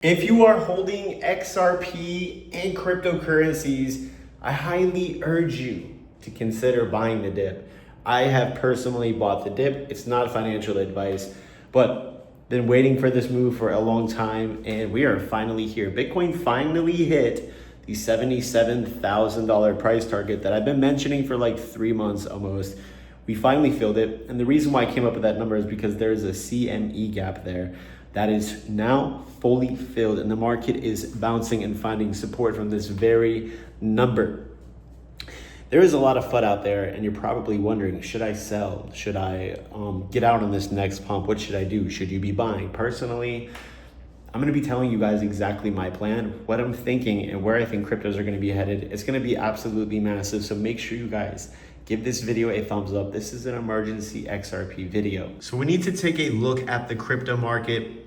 If you are holding XRP and cryptocurrencies, I highly urge you to consider buying the dip. I have personally bought the dip. It's not financial advice, but been waiting for this move for a long time, and we are finally here. Bitcoin finally hit the $77,000 price target that I've been mentioning for like 3 months almost. We finally filled it, and the reason why I came up with that number is because there's a CME gap there that is now fully filled, and the market is bouncing and finding support from this very number. There is a lot of FUD out there, and you're probably wondering, should I sell? Should I get out on this next pump? What should I do? Should you be buying? Personally, I'm gonna be telling you guys exactly my plan, what I'm thinking, and where I think cryptos are gonna be headed. It's gonna be absolutely massive, so make sure you guys give this video a thumbs up. This is an emergency XRP video. So we need to take a look at the crypto market.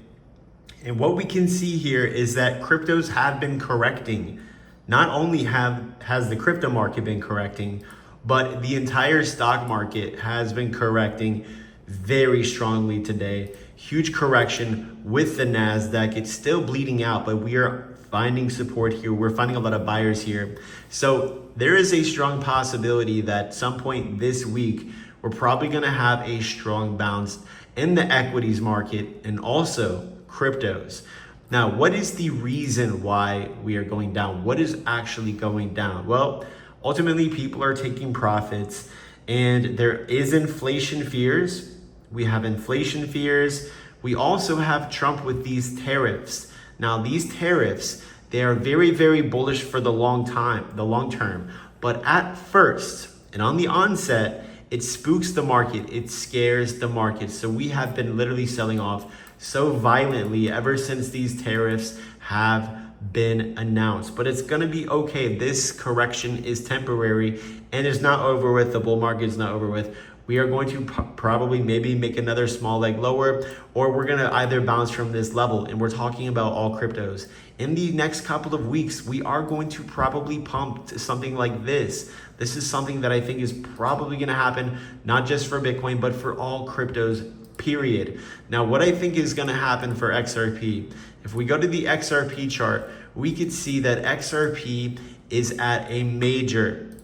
And what we can see here is that cryptos have been correcting. Not only has the crypto market been correcting, but the entire stock market has been correcting very strongly today. Huge correction with the NASDAQ. It's still bleeding out, but we are finding support here. We're finding a lot of buyers here. So there is a strong possibility that at some point this week, we're probably gonna have a strong bounce in the equities market and also cryptos. Now, what is the reason why we are going down? What is actually going down? Well, ultimately people are taking profits, and there is inflation fears. We have inflation fears. We also have Trump with these tariffs. Now, these tariffs, they are very, very bullish for the long term. But at first, and on the onset, it spooks the market. It scares the market. So we have been literally selling off so violently ever since these tariffs have been announced. But it's gonna be okay. This correction is temporary and is not over with. The bull market is not over with. We are going to probably maybe make another small leg lower, or we're gonna either bounce from this level. And we're talking about all cryptos. In the next couple of weeks, we are going to probably pump to something like this. This is something that I think is probably gonna happen, not just for Bitcoin, but for all cryptos, period. Now, what I think is gonna happen for XRP, if we go to the XRP chart, we could see that XRP is at a major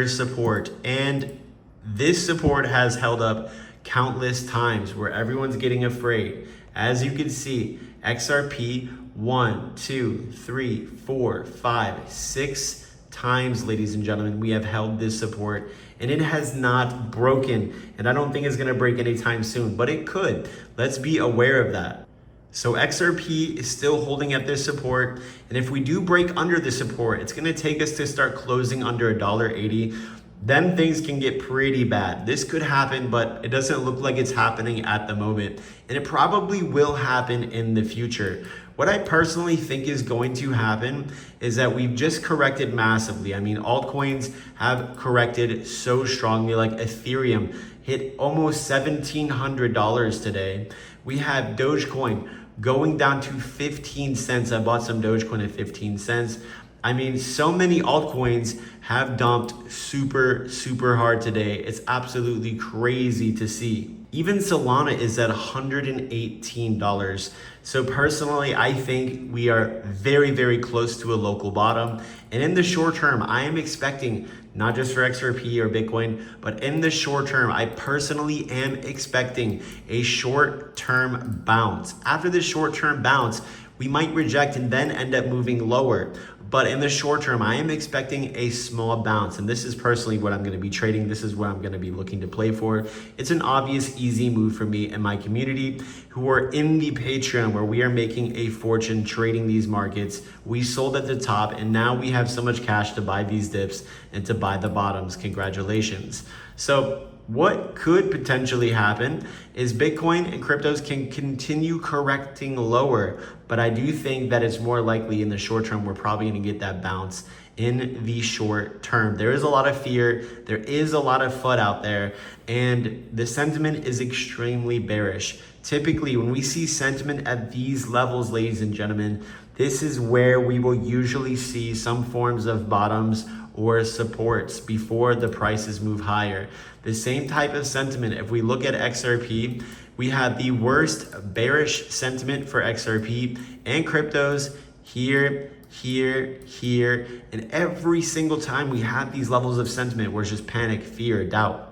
support, and this support has held up countless times where everyone's getting afraid. As you can see, XRP 1, 2, 3, 4, 5, 6 times, ladies and gentlemen, we have held this support, and it has not broken. And I don't think it's gonna break anytime soon, but it could. Let's be aware of that. So XRP is still holding at this support. And if we do break under the support, it's gonna take us to start closing under $1.80. Then things can get pretty bad. This could happen, but it doesn't look like it's happening at the moment. And it probably will happen in the future. What I personally think is going to happen is that we've just corrected massively. I mean, altcoins have corrected so strongly, like Ethereum hit almost $1,700 today. We have Dogecoin going down to 15 cents. I bought some Dogecoin at 15 cents. I mean, so many altcoins have dumped super hard today. It's absolutely crazy to see. Even Solana is at $118. So personally, I think we are very close to a local bottom. And in the short term, I am expecting, not just for XRP or Bitcoin, but in the short term, I personally am expecting a short-term bounce. After this short-term bounce, we might reject and then end up moving lower. But in the short term, I am expecting a small bounce. And this is personally what I'm gonna be trading. This is what I'm gonna be looking to play for. It's an obvious, easy move for me and my community who are in the Patreon, where we are making a fortune trading these markets. We sold at the top, and now we have so much cash to buy these dips and to buy the bottoms. Congratulations. So what could potentially happen is Bitcoin and cryptos can continue correcting lower, but I do think that it's more likely in the short term we're probably going to get that bounce in the short term. There is a lot of fear, there is a lot of FUD out there, and the sentiment is extremely bearish. Typically, when we see sentiment at these levels, ladies and gentlemen, this is where we will usually see some forms of bottoms or supports before the prices move higher. The same type of sentiment, if we look at XRP, We had the worst bearish sentiment for XRP and cryptos here, here, and every single time we had these levels of sentiment where it's just panic, fear, doubt,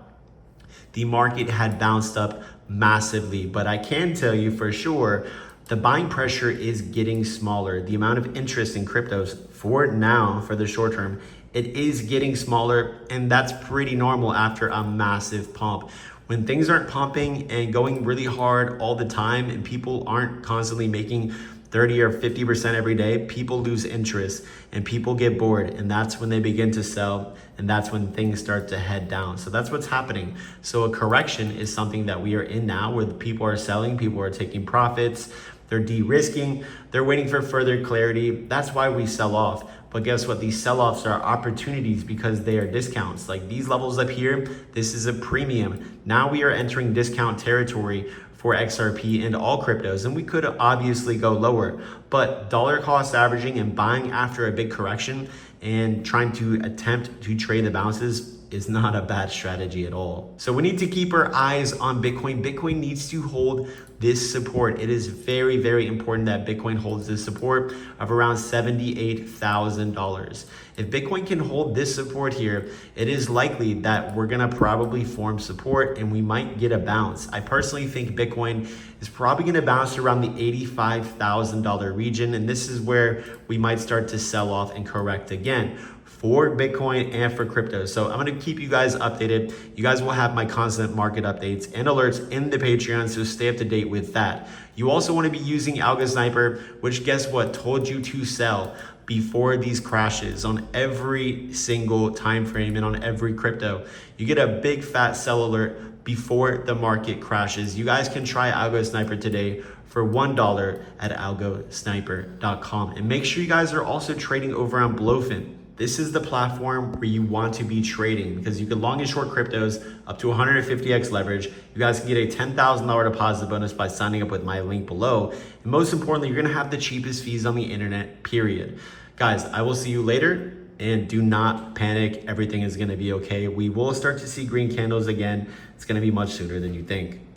the market had bounced up massively. But I can tell you for sure, the buying pressure is getting smaller. The amount of interest in cryptos for now, for the short term, it is getting smaller, and that's pretty normal after a massive pump. When things aren't pumping and going really hard all the time and people aren't constantly making 30 or 50% every day, people lose interest and people get bored, and that's when they begin to sell, and that's when things start to head down. So that's what's happening. So a correction is something that we are in now, where the people are selling, people are taking profits, they're de-risking, they're waiting for further clarity. That's why we sell off. But guess what? These sell-offs are opportunities because they are discounts. Like these levels up here, this is a premium. Now we are entering discount territory for XRP and all cryptos, and we could obviously go lower, but dollar cost averaging and buying after a big correction and trying to attempt to trade the bounces is not a bad strategy at all. So we need to keep our eyes on Bitcoin. Bitcoin needs to hold this support. It is very, very important that Bitcoin holds this support of around $78,000. If Bitcoin can hold this support here, it is likely that we're gonna probably form support and we might get a bounce. I personally think Bitcoin is probably gonna bounce around the $85,000 region, and this is where we might start to sell off and correct again for Bitcoin and for crypto. So I'm gonna keep you guys updated. You guys will have my constant market updates and alerts in the Patreon, so stay up to date with that. You also wanna be using ALGOSNIPER, which guess what, told you to sell before these crashes on every single time frame and on every crypto. You get a big fat sell alert before the market crashes. You guys can try ALGOSNIPER today for $1 at algosniper.com. And make sure you guys are also trading over on Blowfin. This is the platform where you want to be trading because you can long and short cryptos up to 150x leverage. You guys can get a $10,000 deposit bonus by signing up with my link below. And most importantly, you're gonna have the cheapest fees on the internet, period. Guys, I will see you later, and do not panic. Everything is gonna be okay. We will start to see green candles again. It's gonna be much sooner than you think.